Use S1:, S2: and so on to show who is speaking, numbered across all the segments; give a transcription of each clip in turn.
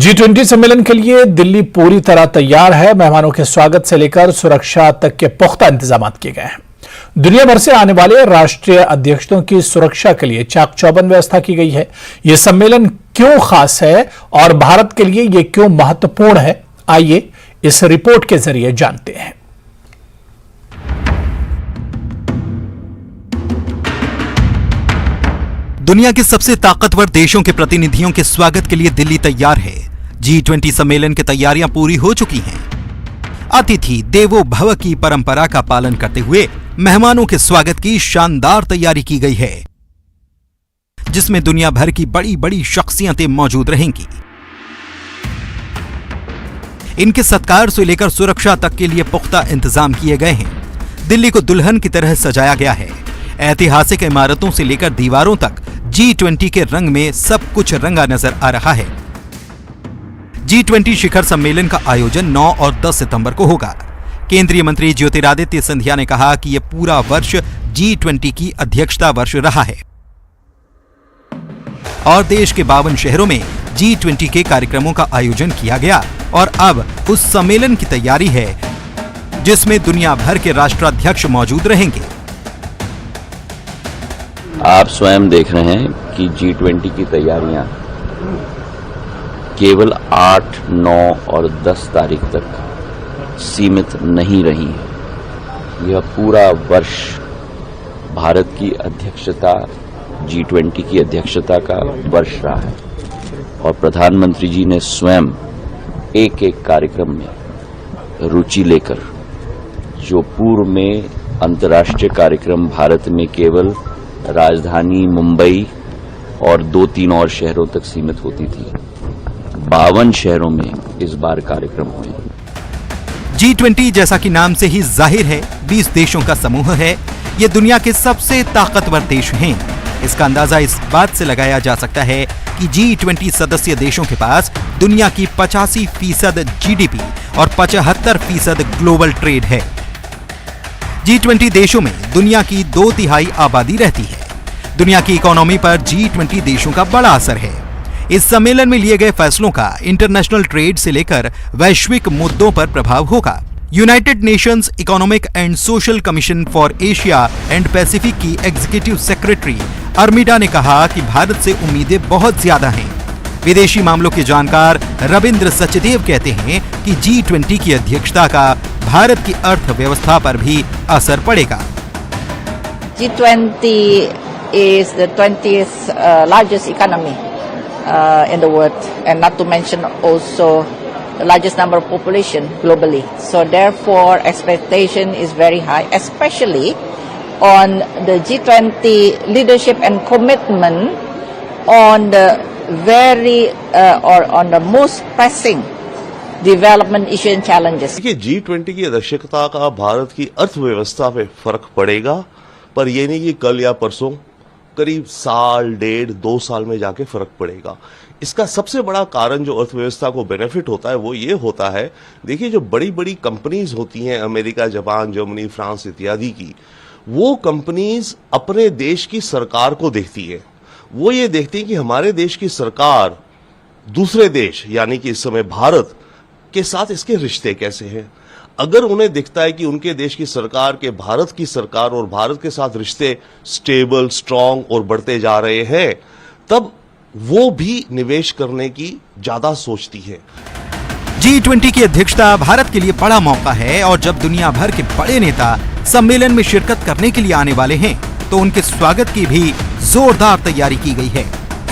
S1: G20 सम्मेलन के लिए दिल्ली पूरी तरह तैयार है। मेहमानों के स्वागत से लेकर सुरक्षा तक के पुख्ता इंतजाम किए गए हैं। दुनिया भर से आने वाले राष्ट्रीय अध्यक्षों की सुरक्षा के लिए चाक चौबंद व्यवस्था की गई है। यह सम्मेलन क्यों खास है और भारत के लिए यह क्यों महत्वपूर्ण है, आइए इस रिपोर्ट के जरिए जानते हैं।
S2: दुनिया के सबसे ताकतवर देशों के प्रतिनिधियों के स्वागत के लिए दिल्ली तैयार है। G20 सम्मेलन की तैयारियां पूरी हो चुकी हैं। अतिथि देवो भव की परंपरा का पालन करते हुए मेहमानों के स्वागत की शानदार तैयारी की गई है, जिसमें दुनिया भर की बड़ी बड़ी शख्सियतें मौजूद रहेंगी। इनके सत्कार से लेकर सुरक्षा तक के लिए पुख्ता इंतजाम किए गए हैं। दिल्ली को दुल्हन की तरह सजाया गया है। ऐतिहासिक इमारतों से लेकर दीवारों तक G20 के रंग में सब कुछ रंगा नजर आ रहा है। G20 शिखर सम्मेलन का आयोजन 9 और 10 सितंबर को होगा। केंद्रीय मंत्री ज्योतिरादित्य सिंधिया ने कहा कि यह पूरा वर्ष G20 की अध्यक्षता वर्ष रहा है और देश के 52 शहरों में G20 के कार्यक्रमों का आयोजन किया गया और अब उस सम्मेलन की तैयारी है जिसमें दुनिया भर के राष्ट्राध्यक्ष मौजूद रहेंगे।
S3: आप स्वयं देख रहे हैं कि G20 की तैयारियां केवल 8, 9 और 10 तारीख तक सीमित नहीं रही है। यह पूरा वर्ष भारत की अध्यक्षता G20 की अध्यक्षता का वर्ष रहा है और प्रधानमंत्री जी ने स्वयं एक एक कार्यक्रम में रुचि लेकर, जो पूर्व में अंतर्राष्ट्रीय कार्यक्रम भारत में केवल राजधानी मुंबई और 2-3 और शहरों तक सीमित होती थी, 52 शहरों में इस बार कार्यक्रम हुए।
S2: G20 जैसा कि नाम से ही जाहिर है 20 देशों का समूह है। ये दुनिया के सबसे ताकतवर देश हैं। इसका अंदाजा इस बात से लगाया जा सकता है कि G20 सदस्य देशों के पास दुनिया की 85% GDP और 75% ग्लोबल ट्रेड है। G20 देशों में दुनिया की 2/3 आबादी रहती है। दुनिया की इकोनॉमी पर G20 देशों का बड़ा असर है। इस सम्मेलन में लिए गए फैसलों का इंटरनेशनल ट्रेड से लेकर वैश्विक मुद्दों पर प्रभाव होगा। United Nations economic and social commission for Asia and Pacific की एग्जीक्यूटिव सेक्रेटरी अर्मिटा ने कहा कि भारत से उम्मीदें बहुत ज्यादा हैं। विदेशी मामलों के जानकार रविंद्र सचदेव कहते हैं कि G20 की अध्यक्षता का भारत की अर्थव्यवस्था पर भी असर पड़ेगा।
S4: G20 is the 20th largest economy in the world, and not to mention also the largest number of population globally. So therefore, expectation is very high, especially on the G20 leadership and commitment on the on the most pressing development issue and challenges.
S5: देखिए, G20 की अध्यक्षता का भारत की अर्थव्यवस्था पे फर्क पड़ेगा, पर ये नहीं कि कल या परसों, करीब साल, 1.5-2 साल में जाके फर्क पड़ेगा। इसका सबसे बड़ा कारण जो अर्थव्यवस्था को बेनिफिट होता है वो ये होता है, देखिए जो बड़ी बड़ी कंपनीज होती हैं अमेरिका, जापान, जर्मनी, फ्रांस इत्यादि की, वो कंपनीज अपने देश की सरकार को देखती है। वो ये देखती हैं कि हमारे देश की सरकार दूसरे देश यानी कि इस समय भारत के साथ इसके रिश्ते कैसे हैं। अगर उन्हें दिखता है कि उनके देश की सरकार के भारत की सरकार और भारत के साथ रिश्ते स्टेबल, स्ट्रांग और बढ़ते जा रहे हैं, तब वो भी निवेश करने की ज्यादा सोचती है।
S2: G20 की अध्यक्षता भारत के लिए बड़ा मौका है और जब दुनिया भर के बड़े नेता सम्मेलन में शिरकत करने के लिए आने वाले हैं तो उनके स्वागत की भी जोरदार तैयारी की गई है।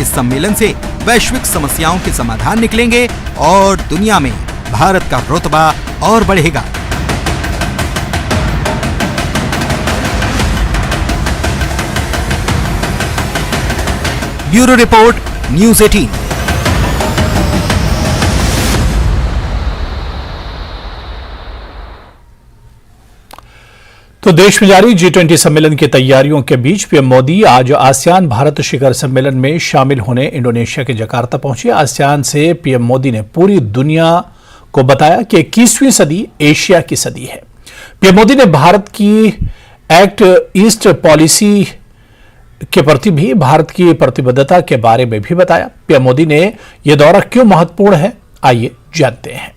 S2: इस सम्मेलन से वैश्विक समस्याओं के समाधान निकलेंगे और दुनिया में भारत का रुतबा और बढ़ेगा। Bureau report, news 18।
S1: तो देश में जारी G20 सम्मेलन की तैयारियों के बीच पीएम मोदी आज आसियान भारत शिखर सम्मेलन में शामिल होने इंडोनेशिया के जकार्ता पहुंचे। आसियान से पीएम मोदी ने पूरी दुनिया को बताया कि 21वीं सदी एशिया की सदी है। पीएम मोदी ने भारत की एक्ट ईस्ट पॉलिसी के प्रति भी भारत की प्रतिबद्धता के बारे में भी बताया। पीएम मोदी ने यह दौरा क्यों महत्वपूर्ण है, आइए जानते हैं।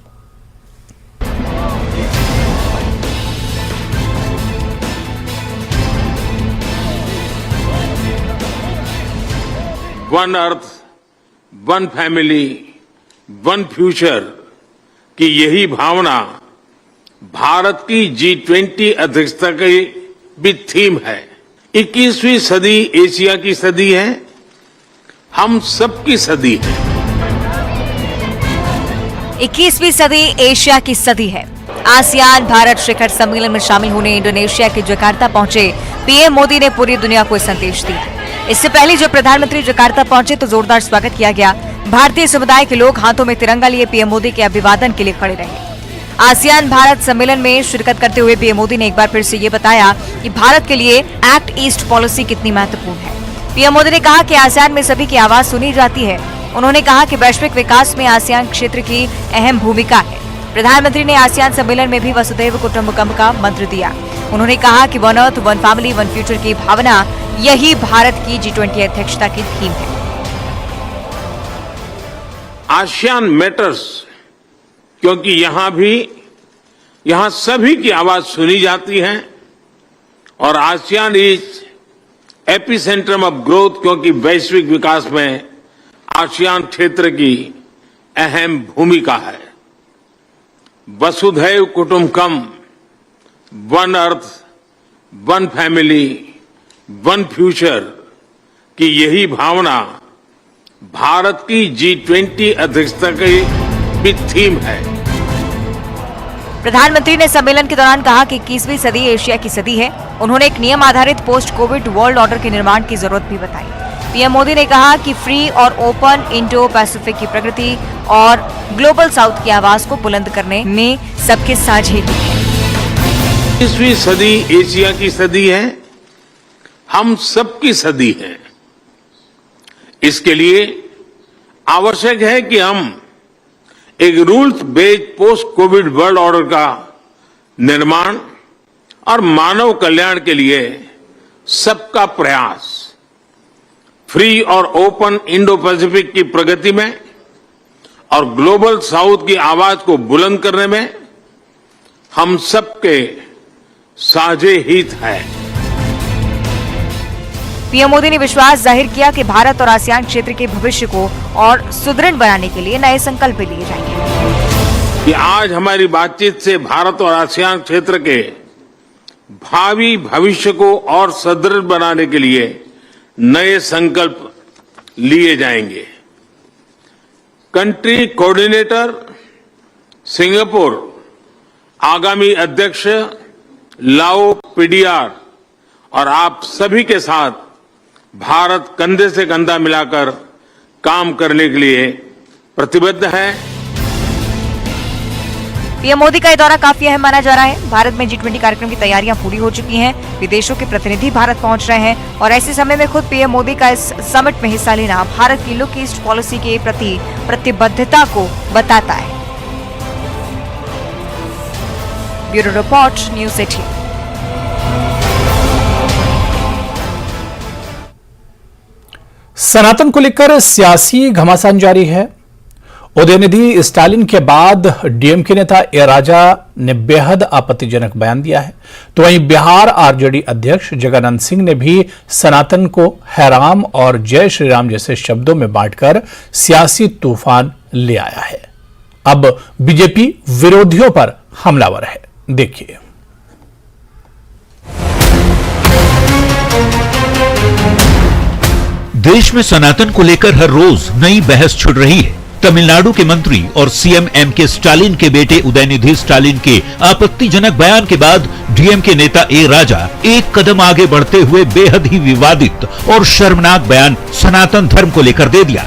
S6: One earth, one family, one future की यही भावना भारत की G20 अध्यक्षता की भी थीम है। 21वीं सदी एशिया की सदी है, हम सबकी सदी है।
S7: 21वीं सदी एशिया की सदी है। आसियान भारत शिखर सम्मेलन में शामिल होने इंडोनेशिया के जकार्ता पहुंचे पीएम मोदी ने पूरी दुनिया को संदेश दिया। इससे पहले जब प्रधानमंत्री जकार्ता पहुंचे तो जोरदार स्वागत किया गया। भारतीय समुदाय के लोग हाथों में तिरंगा लिए पीएम मोदी के अभिवादन के लिए खड़े रहे। आसियान भारत सम्मेलन में शिरकत करते हुए पीएम मोदी ने एक बार फिर से ये बताया कि भारत के लिए एक्ट ईस्ट पॉलिसी कितनी महत्वपूर्ण है। पीएम मोदी ने कहा कि आसियान में सभी की आवाज सुनी जाती है। उन्होंने कहा कि वैश्विक विकास में आसियान क्षेत्र की अहम भूमिका है। प्रधानमंत्री ने आसियान सम्मेलन में भी वसुधैव कुटुंबकम का मंत्र दिया। उन्होंने कहा कि one earth, one family, one future की भावना यही भारत की G20 अध्यक्षता की थीम है।
S6: आसियान मैटर्स क्योंकि यहां सभी की आवाज सुनी जाती है और आसियान इज एपिसेंट्रम ऑफ ग्रोथ क्योंकि वैश्विक विकास में आसियान क्षेत्र की अहम भूमिका है। वसुधैव कुटुंबकम, one earth, one family, one future की यही भावना भारत की G20 अध्यक्षता की भी थीम है।
S7: प्रधानमंत्री ने सम्मेलन के दौरान कहा कि 21वीं सदी एशिया की सदी है। उन्होंने एक नियम आधारित पोस्ट कोविड वर्ल्ड ऑर्डर के निर्माण की जरूरत भी बताई। पीएम मोदी ने कहा कि फ्री और ओपन इंडो पैसिफिक की प्रगति और ग्लोबल साउथ की आवाज को बुलंद करने में सबके साझे है।
S6: 21वीं सदी एशिया की सदी है, हम सबकी सदी है। इसके लिए आवश्यक है कि हम एक rules based post Covid world order का निर्माण और मानव कल्याण के लिए सबका प्रयास, फ्री और ओपन इंडो पैसिफिक की प्रगति में और ग्लोबल साउथ की आवाज को बुलंद करने में हम सबके साझे हित है।
S7: पीएम मोदी ने विश्वास जाहिर किया कि भारत और आसियान क्षेत्र के भविष्य को और सुदृढ़ बनाने के लिए नए संकल्प लिए जाएंगे।
S6: कि आज हमारी बातचीत से भारत और आसियान क्षेत्र के भावी भविष्य को और सुदृढ़ बनाने के लिए नए संकल्प लिए जाएंगे। कंट्री कोऑर्डिनेटर सिंगापुर आगामी अध्यक्ष लाओ पीडीआर और आप सभी के साथ भारत कंधे से कंधा मिलाकर काम करने के लिए प्रतिबद्ध है।
S7: पीएम मोदी का यह दौरा काफी अहम माना जा रहा है। भारत में G20 कार्यक्रम की तैयारियां पूरी हो चुकी हैं। विदेशों के प्रतिनिधि भारत पहुंच रहे हैं और ऐसे समय में खुद पीएम मोदी का इस समिट में हिस्सा लेना भारत की लुक ईस्ट पॉलिसी के प्रति प्रतिबद्धता को बताता है। Bureau report, news 18।
S1: सनातन को लेकर सियासी घमासान जारी है। उदयनिधि स्टालिन के बाद डीएमके नेता ए राजा ने बेहद आपत्तिजनक बयान दिया है, तो वहीं बिहार आरजेडी अध्यक्ष जगन्नाथ सिंह ने भी सनातन को हैराम और जय श्री राम जैसे शब्दों में बांटकर सियासी तूफान ले आया है। अब बीजेपी विरोधियों पर हमलावर है, देखिए।
S8: देश में सनातन को लेकर हर रोज नई बहस छिड़ रही है। तमिलनाडु के मंत्री और सीएम एमके स्टालिन के बेटे उदयनिधि स्टालिन के आपत्तिजनक बयान के बाद डीएमके नेता ए राजा एक कदम आगे बढ़ते हुए बेहद ही विवादित और शर्मनाक बयान सनातन धर्म को लेकर दे दिया।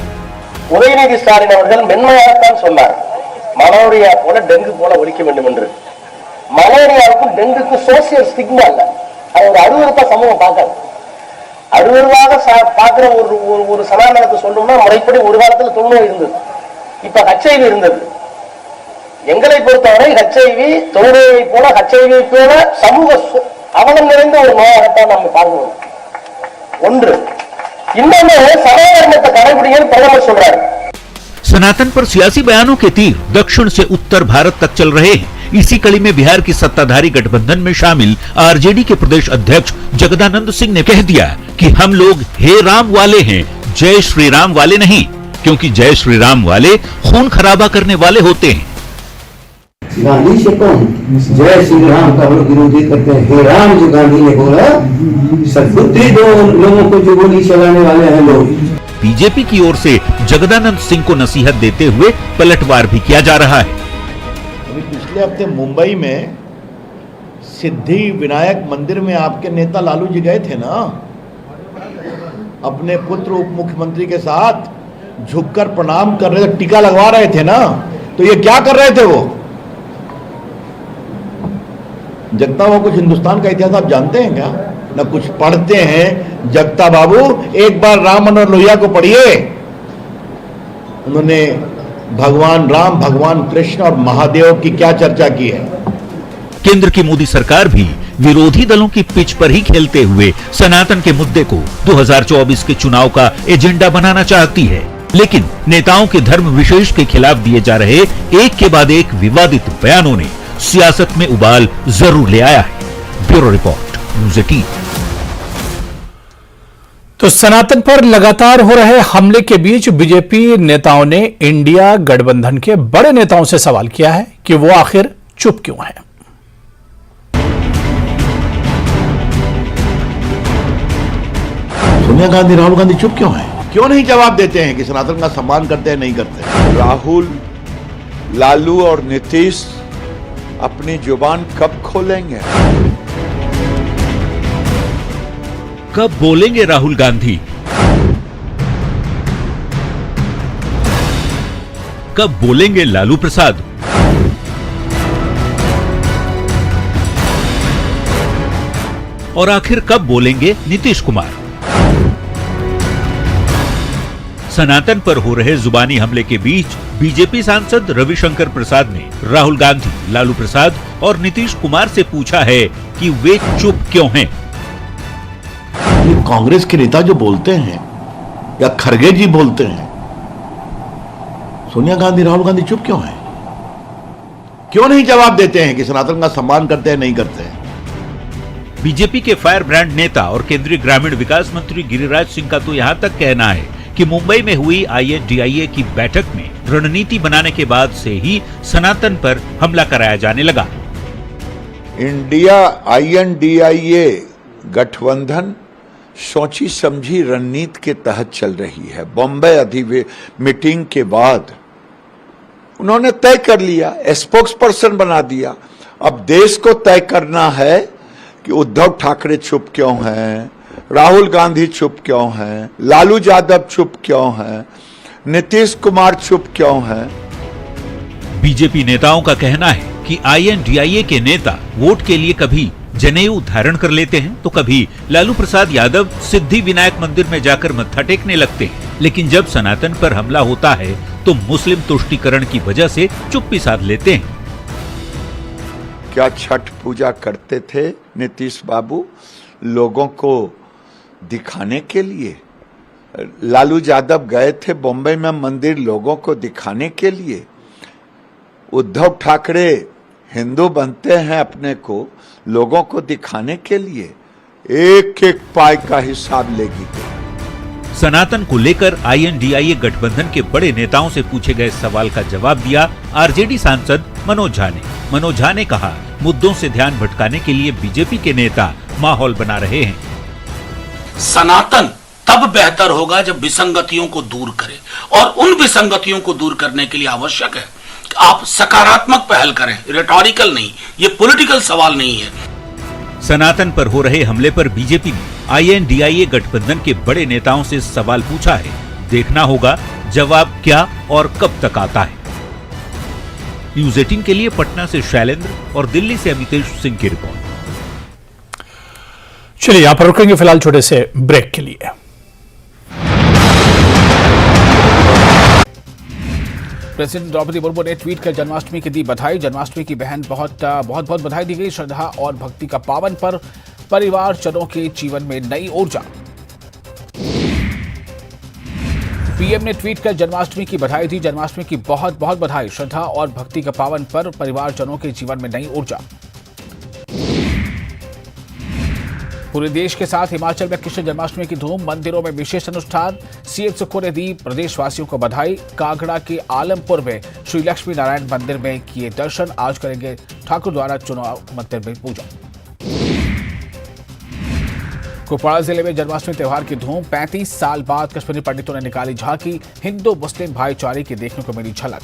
S9: உதயநிதி ஸ்டாலின் அவர்கள் மென்மையாகத்தான் சொன்னார், மலேரியா போல டெங்கு போல ஒழிக்க வேண்டும் என்று. மலேரியாவுக்கும் டெங்குக்கும் சோசியல் ஸ்டிக்மா இல்ல, அது ஒரு அருவருப்பா சமூகம் பார்க்காது. அருவருவாக பார்க்கிற ஒரு சனாதனத்தை சொல்லணும்னா முறைப்படி ஒரு காலத்துல தொழுநோய் இருந்தது, இப்ப HIV இருந்தது. எங்களை பொறுத்தவரை HIV தொழுநோயை போல HIV போல சமூக அவலம் நிறைந்த ஒரு நோயாகத்தான் நம்ம பார்க்கணும். ஒன்று. இன்னொன்னு சனாதனத்தை கடைபிடிக்க பிரதமர் சொல்றாரு.
S8: सनातन पर सियासी बयानों के तीर दक्षिण से उत्तर भारत तक चल रहे हैं। इसी कड़ी में बिहार की सत्ताधारी गठबंधन में शामिल आरजेडी के प्रदेश अध्यक्ष जगदानंद सिंह ने कह दिया कि हम लोग हे राम वाले हैं, जय श्री राम वाले नहीं, क्योंकि जय श्री राम वाले खून खराबा करने वाले होते हैं।
S10: गांधी से कौन जय श्री राम का लोग विरोधी करते हैं, हे राम जो गांधी ने बोला, सदबुद्धि दो लोगों को जो गोली चलाने वाले हैं लोग।
S8: बीजेपी की ओर से जगदानंद सिंह को नसीहत देते हुए पलटवार भी किया जा रहा है।
S11: अभी पिछले हफ्ते मुंबई में सिद्धि विनायक मंदिर में आपके नेता लालू जी गए थे ना, अपने पुत्र उप मुख्यमंत्री के साथ झुककर प्रणाम कर रहे थे, टीका लगवा रहे थे ना, तो ये क्या कर रहे थे वो? जगता बाबू कुछ हिंदुस्तान का इतिहास आप जानते हैं क्या? न कुछ पढ़ते हैं। जगता बाबू एक बार राम मनोहर लोहिया को पढ़िए, उन्होंने भगवान राम, भगवान कृष्ण और महादेव की क्या चर्चा की है।
S8: केंद्र की मोदी सरकार भी विरोधी दलों की पिच पर ही खेलते हुए सनातन के मुद्दे को 2024 के चुनाव का एजेंडा बनाना चाहती है, लेकिन नेताओं के धर्म विशेष के खिलाफ दिए जा रहे एक के बाद एक विवादित बयानों ने सियासत में उबाल जरूर ले आया है। Bureau report, news 18।
S1: तो सनातन पर लगातार हो रहे हमले के बीच बीजेपी नेताओं ने इंडिया गठबंधन के बड़े नेताओं से सवाल किया है कि वो आखिर चुप क्यों हैं।
S11: सोनिया गांधी, राहुल गांधी चुप क्यों हैं? क्यों नहीं जवाब देते हैं कि सनातन का सम्मान करते हैं, नहीं करते?
S12: राहुल, लालू और नीतीश अपनी जुबान कब खोलेंगे?
S8: कब बोलेंगे राहुल गांधी? कब बोलेंगे लालू प्रसाद? और आखिर कब बोलेंगे नीतीश कुमार? सनातन पर हो रहे जुबानी हमले के बीच बीजेपी सांसद रविशंकर प्रसाद ने राहुल गांधी, लालू प्रसाद और नीतीश कुमार से पूछा है कि वे चुप क्यों हैं।
S11: ये कांग्रेस के नेता जो बोलते हैं या खरगे जी बोलते हैं, सोनिया गांधी, राहुल गांधी चुप क्यों हैं? क्यों नहीं जवाब देते हैं कि सनातन का सम्मान करते हैं, नहीं करते हैं?
S8: बीजेपी के फायर ब्रांड नेता और केंद्रीय ग्रामीण विकास मंत्री गिरिराज सिंह का तो यहां तक कहना है कि मुंबई में हुई INDIA की बैठक में रणनीति बनाने के बाद से ही सनातन पर हमला कराया जाने लगा।
S12: इंडिया INDIA गठबंधन सोची समझी रणनीति के तहत चल रही है। बॉम्बे मीटिंग के बाद उन्होंने तय कर लिया, स्पोक्स पर्सन बना दिया। अब देश को तय करना है कि उद्धव ठाकरे चुप क्यों हैं, राहुल गांधी चुप क्यों हैं, लालू यादव चुप क्यों हैं, नीतीश कुमार चुप क्यों हैं।
S8: बीजेपी नेताओं का कहना है कि INDIA के नेता वोट के लिए कभी जनेऊ धारण कर लेते हैं तो कभी लालू प्रसाद यादव सिद्धि विनायक मंदिर में जाकर मत्था टेकने लगते हैं, लेकिन जब सनातन पर हमला होता है तो मुस्लिम तुष्टीकरण की वजह से चुप्पी साध लेते हैं।
S12: क्या छठ पूजा करते थे नीतीश बाबू लोगों को दिखाने के लिए? लालू यादव गए थे बॉम्बे में मंदिर लोगों को दिखाने के लिए? उद्धव ठाकरे हिंदू बनते हैं अपने को लोगों को दिखाने के लिए? एक एक पाई का हिसाब लेगी।
S8: सनातन को लेकर INDIA गठबंधन के बड़े नेताओं से पूछे गए सवाल का जवाब दिया आरजेडी सांसद मनोज झा ने। मनोज झा ने कहा, मुद्दों से ध्यान भटकाने के लिए बीजेपी के नेता माहौल बना रहे हैं।
S13: सनातन तब बेहतर होगा जब विसंगतियों को दूर करे, और उन विसंगतियों को दूर करने के लिए आवश्यक है कि आप सकारात्मक पहल करें, रिटोरिकल नहीं। ये पॉलिटिकल सवाल नहीं है।
S8: सनातन पर हो रहे हमले पर बीजेपी ने INDIA गठबंधन के बड़े नेताओं से सवाल पूछा है। देखना होगा जवाब क्या और कब तक आता है। न्यूज़ 18 के लिए पटना से शैलेंद्र और दिल्ली से अमितेश सिंह की रिपोर्ट।
S1: चलिए यहां पर रुकेंगे फिलहाल छोटे से ब्रेक के लिए।
S14: प्रेसिडेंट द्रौपदी मुर्मू ने ट्वीट कर जन्माष्टमी की दी बधाई। जन्माष्टमी की बहन बहुत बधाई दी गई। श्रद्धा और भक्ति का पावन पर्व परिवार जनों के जीवन में नई ऊर्जा। पीएम ने ट्वीट कर जन्माष्टमी की बधाई दी। जन्माष्टमी की बहुत बहुत बधाई। श्रद्धा और भक्ति का पावन पर्व, परिवारजनों के जीवन में नई ऊर्जा। पूरे देश के साथ हिमाचल में कृष्ण जन्माष्टमी की धूम, मंदिरों में विशेष अनुष्ठान। सीएम सुक्खू ने दी प्रदेशवासियों को बधाई। कांगड़ा के आलमपुर में श्री लक्ष्मी नारायण मंदिर में किए दर्शन। आज करेंगे ठाकुर द्वारा चुनाव मंदिर में पूजा। कुपवाड़ा जिले में जन्माष्टमी त्योहार की धूम, 35 साल बाद कश्मीरी पंडितों ने निकाली झांकी। हिंदू मुस्लिम भाईचारे की देखने को मिली झलक।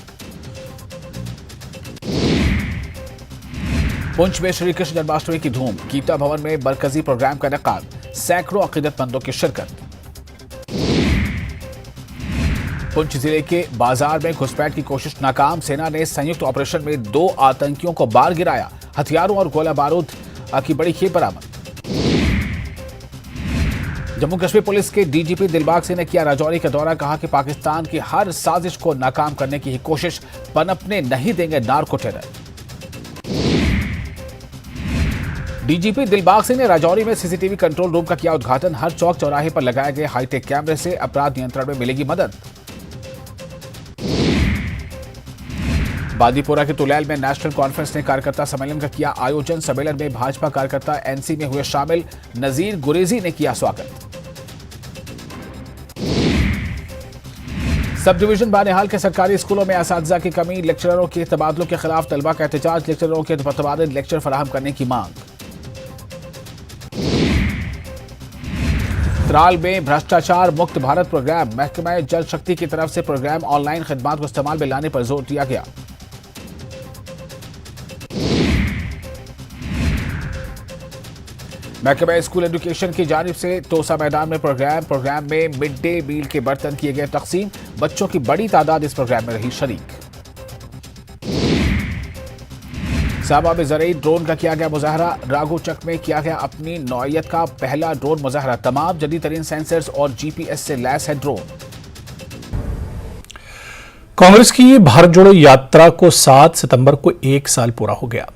S14: पुंछ में श्री कृष्ण जन्माष्टमी की धूम, गीता भवन में मरकजी प्रोग्राम का इनेकाद। सैकड़ों अकीदतमंदों की शिरकत। पुंछ जिले के बाजार में घुसपैठ की कोशिश नाकाम। सेना ने संयुक्त ऑपरेशन में 2 आतंकियों को बाहर गिराया। हथियारों और गोला बारूद की बड़ी खेप बरामद। जम्मू कश्मीर पुलिस के डीजीपी दिलबाग सिंह ने किया राजौरी का दौरा। कहा कि पाकिस्तान की हर साजिश को नाकाम करने की ही कोशिश, पनपने नहीं देंगे narco terror. DGP Dilbag Singh ने राजौरी में सीसीटीवी कंट्रोल रूम का किया उद्घाटन। हर चौक चौराहे पर लगाए गए हाईटेक कैमरे से अपराध नियंत्रण में मिलेगी मदद। बादीपुरा के तुलैल में नेशनल कॉन्फ्रेंस ने कार्यकर्ता सम्मेलन का किया आयोजन। सम्मेलन में भाजपा कार्यकर्ता एनसी में हुए शामिल। नजीर गुरेजी ने किया स्वागत। सब डिवीजन बानिहाल के सरकारी स्कूलों में असातिज़ा की कमी, लेक्चररों के तबादलों के खिलाफ तलबा का एहतजाज। लेक्चररों के मुतबादिल लेक्चर फराहम करने की मांग। त्राल में भ्रष्टाचार मुक्त भारत प्रोग्राम, महकमा जल शक्ति की तरफ से प्रोग्राम ऑनलाइन खिदमात को इस्तेमाल में लाने पर जोर दिया गया। महकमा स्कूल एजुकेशन की जानिब से तोसा मैदान में प्रोग्राम में मिड डे मील के बर्तन किए गए तकसीम। बच्चों की बड़ी तादाद इस प्रोग्राम में रही शरीक। साबा में ज़रूरी ड्रोन का किया गया मुजाहरा। राघोचक में किया गया अपनी नौइयत का पहला ड्रोन मुजाहरा। तमाम जदीद तरीन सेंसर्स और जीपीएस से लैस है ड्रोन।
S1: कांग्रेस की भारत जोड़ो यात्रा को 7 सितंबर को 1 साल पूरा हो गया।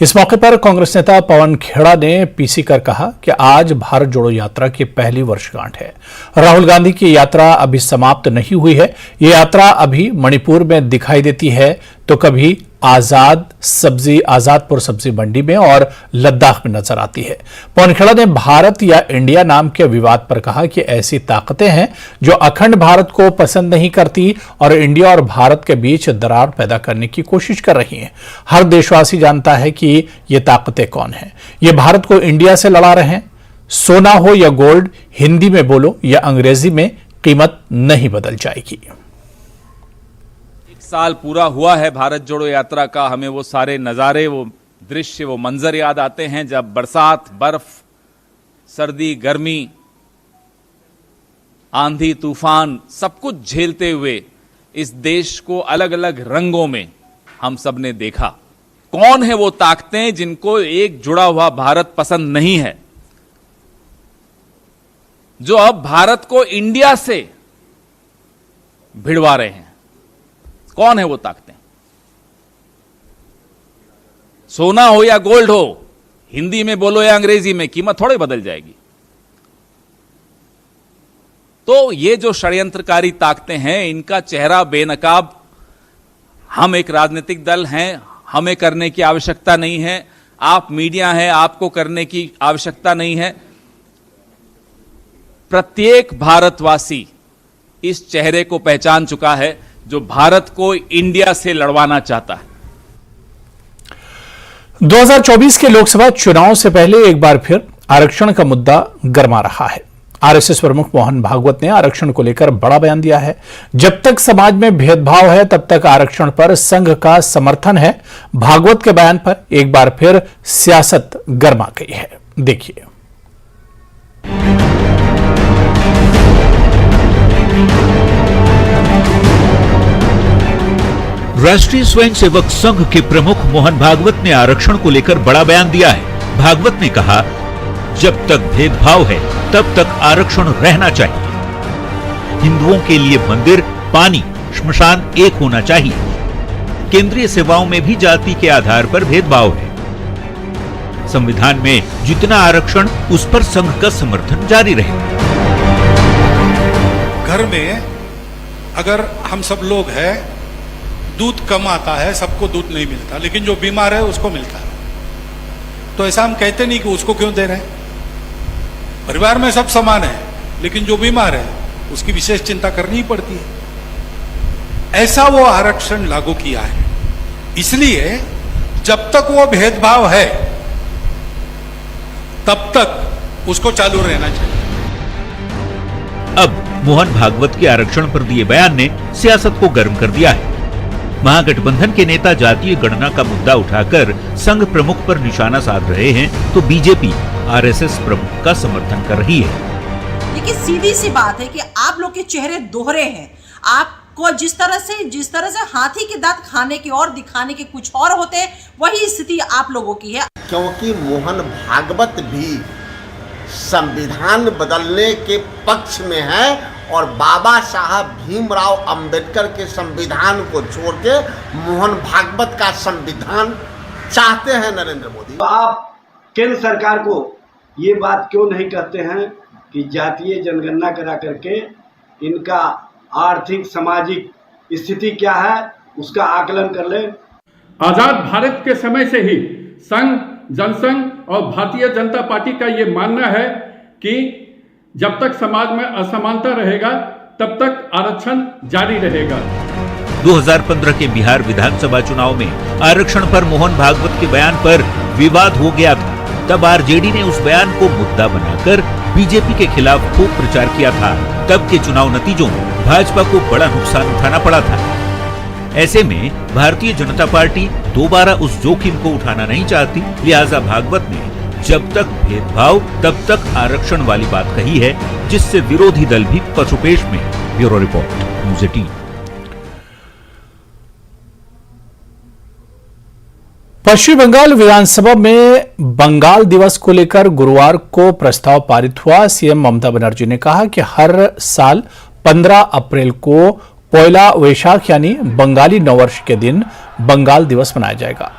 S1: इस मौके पर कांग्रेस नेता पवन खेड़ा ने पीसी कर कहा कि आज भारत जोड़ो यात्रा की पहली वर्षगांठ है। राहुल गांधी की यात्रा अभी समाप्त नहीं हुई है। ये यात्रा अभी मणिपुर में दिखाई देती है तो कभी आजादपुर सब्जी मंडी में और लद्दाख में नजर आती है। पवन खेड़ा ने भारत या इंडिया नाम के विवाद पर कहा कि ऐसी ताकतें हैं जो अखंड भारत को पसंद नहीं करती और इंडिया और भारत के बीच दरार पैदा करने की कोशिश कर रही हैं। हर देशवासी जानता है कि ये ताकतें कौन हैं। ये भारत को इंडिया से लड़ा रहे हैं। सोना हो या गोल्ड, हिंदी में बोलो या अंग्रेजी में, कीमत नहीं बदल जाएगी।
S15: साल पूरा हुआ है भारत जोड़ो यात्रा का। हमें वो सारे नज़ारे, वो दृश्य, वो मंजर याद आते हैं जब बरसात, बर्फ, सर्दी, गर्मी, आंधी, तूफान सब कुछ झेलते हुए इस देश को अलग अलग रंगों में हम सब ने देखा। कौन है वो ताकतें जिनको एक जुड़ा हुआ भारत पसंद नहीं है, जो अब भारत को इंडिया से भिड़वा रहे हैं? कौन है वो ताकतें? सोना हो या गोल्ड हो, हिंदी में बोलो या अंग्रेजी में, कीमत थोड़े बदल जाएगी। तो ये जो षड्यंत्रकारी ताकतें हैं, इनका चेहरा बेनकाब हम एक राजनीतिक दल हैं, हमें करने की आवश्यकता नहीं है। आप मीडिया हैं, आपको करने की आवश्यकता नहीं है। प्रत्येक भारतवासी इस चेहरे को पहचान चुका है जो भारत को इंडिया से लड़वाना चाहता है।
S1: 2024 के लोकसभा चुनाव से पहले एक बार फिर आरक्षण का मुद्दा गर्मा रहा है। आरएसएस प्रमुख मोहन भागवत ने आरक्षण को लेकर बड़ा बयान दिया है। जब तक समाज में भेदभाव है तब तक आरक्षण पर संघ का समर्थन है। भागवत के बयान पर एक बार फिर सियासत गर्मा गई है। देखिए।
S8: राष्ट्रीय स्वयंसेवक संघ के प्रमुख मोहन भागवत ने आरक्षण को लेकर बड़ा बयान दिया है। भागवत ने कहा, जब तक भेदभाव है तब तक आरक्षण रहना चाहिए। हिंदुओं के लिए मंदिर, पानी, श्मशान एक होना चाहिए। केंद्रीय सेवाओं में भी जाति के आधार पर भेदभाव है। संविधान में जितना आरक्षण, उस पर संघ का समर्थन जारी रहे।
S16: घर में अगर हम सब लोग हैं, दूध कम आता है, सबको दूध नहीं मिलता, लेकिन जो बीमार है उसको मिलता है, तो ऐसा हम कहते नहीं कि उसको क्यों दे रहे हैं। परिवार में सब समान है, लेकिन जो बीमार है उसकी विशेष चिंता करनी ही पड़ती है। ऐसा वो आरक्षण लागू किया है। इसलिए जब तक वो भेदभाव है तब तक उसको चालू रहना चाहिए।
S8: अब मोहन भागवत के आरक्षण पर दिए बयान ने सियासत को गर्म कर दिया है। महागठबंधन के नेता जातीय गणना का मुद्दा उठाकर संघ प्रमुख पर निशाना साध रहे हैं, तो बीजेपी आरएसएस प्रमुख का समर्थन कर रही है।
S17: देखिए, सीधी सी बात है कि आप लोग के चेहरे दोहरे हैं। आपको जिस तरह से हाथी के दांत खाने के और दिखाने के कुछ और होते हैं, वही स्थिति आप लोगों की है।
S9: क्योंकि मोहन भागवत भी संविधान बदलने के पक्ष में है और बाबा साहब भीमराव अंबेडकर के संविधान को छोड़ के मोहन भागवत का संविधान चाहते हैं नरेंद्र मोदी।
S18: आप केंद्र सरकार को ये बात क्यों नहीं कहते हैं कि जातीय जनगणना करा करके इनका आर्थिक सामाजिक स्थिति क्या है उसका आकलन कर ले।
S19: आजाद भारत के समय से ही संघ, जनसंघ और भारतीय जनता पार्टी का ये मानना है कि जब तक समाज में असमानता रहेगा तब तक आरक्षण जारी रहेगा।
S8: 2015 के बिहार विधानसभा चुनाव में आरक्षण पर मोहन भागवत के बयान पर विवाद हो गया था। तब आरजेडी ने उस बयान को मुद्दा बनाकर बीजेपी के खिलाफ खूब प्रचार किया था। तब के चुनाव नतीजों में भाजपा को बड़ा नुकसान उठाना पड़ा था। ऐसे में भारतीय जनता पार्टी दोबारा उस जोखिम को उठाना नहीं चाहती, लिहाजा भागवत ने जब तक भेदभाव तब तक आरक्षण वाली बात कही है, जिससे विरोधी दल भी पसुपेश में। Bureau report, news 18।
S1: पश्चिम बंगाल विधानसभा में बंगाल दिवस को लेकर गुरुवार को प्रस्ताव पारित हुआ। सीएम ममता बनर्जी ने कहा कि हर साल 15 अप्रैल को पोयला वैशाख यानी बंगाली नववर्ष के दिन बंगाल दिवस मनाया जाएगा।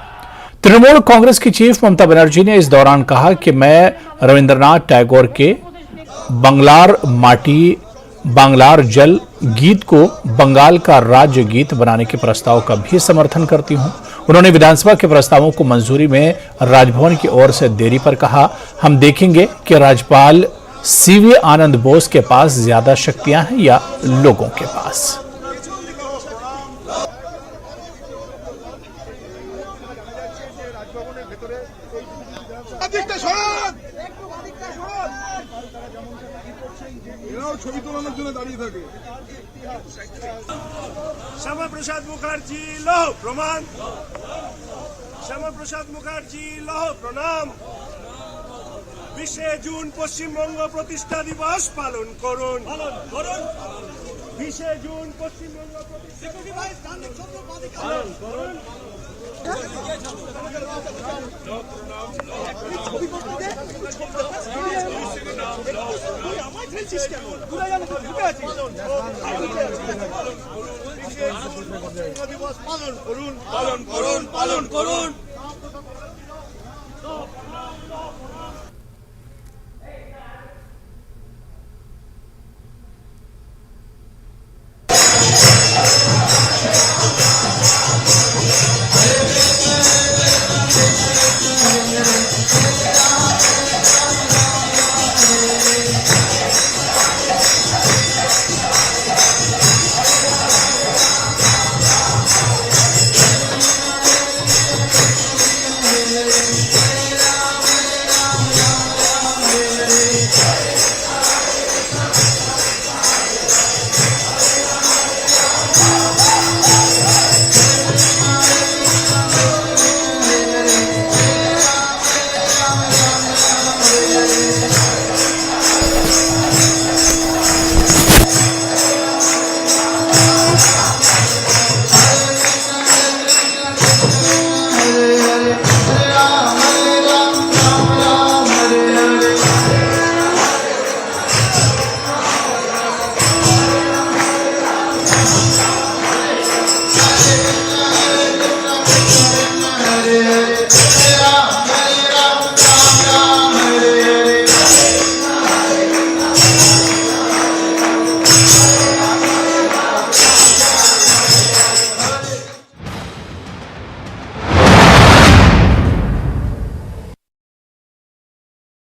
S1: तृणमूल कांग्रेस की चीफ ममता बनर्जी ने इस दौरान कहा कि मैं रविंद्रनाथ टैगोर के बंगलार माटी बांग्लार जल गीत को बंगाल का राज्य गीत बनाने के प्रस्ताव का भी समर्थन करती हूं। उन्होंने विधानसभा के प्रस्तावों को मंजूरी में राजभवन की ओर से देरी पर कहा, हम देखेंगे कि राज्यपाल सीवी आनंद बोस के पास ज्यादा शक्तियां हैं या लोगों के पास।
S20: শ্যামা প্রসাদ মুখার্জি লৌহ প্রমাণ, শ্যামা প্রসাদ মুখার্জি লৌহ প্রণাম। 20 জুন পশ্চিমবঙ্গ প্রতিষ্ঠা দিবস পালন করুন। 20 জুন পশ্চিমবঙ্গ পালন করুন। দিবস পালন করুন, পালন করুন, পালন করুন।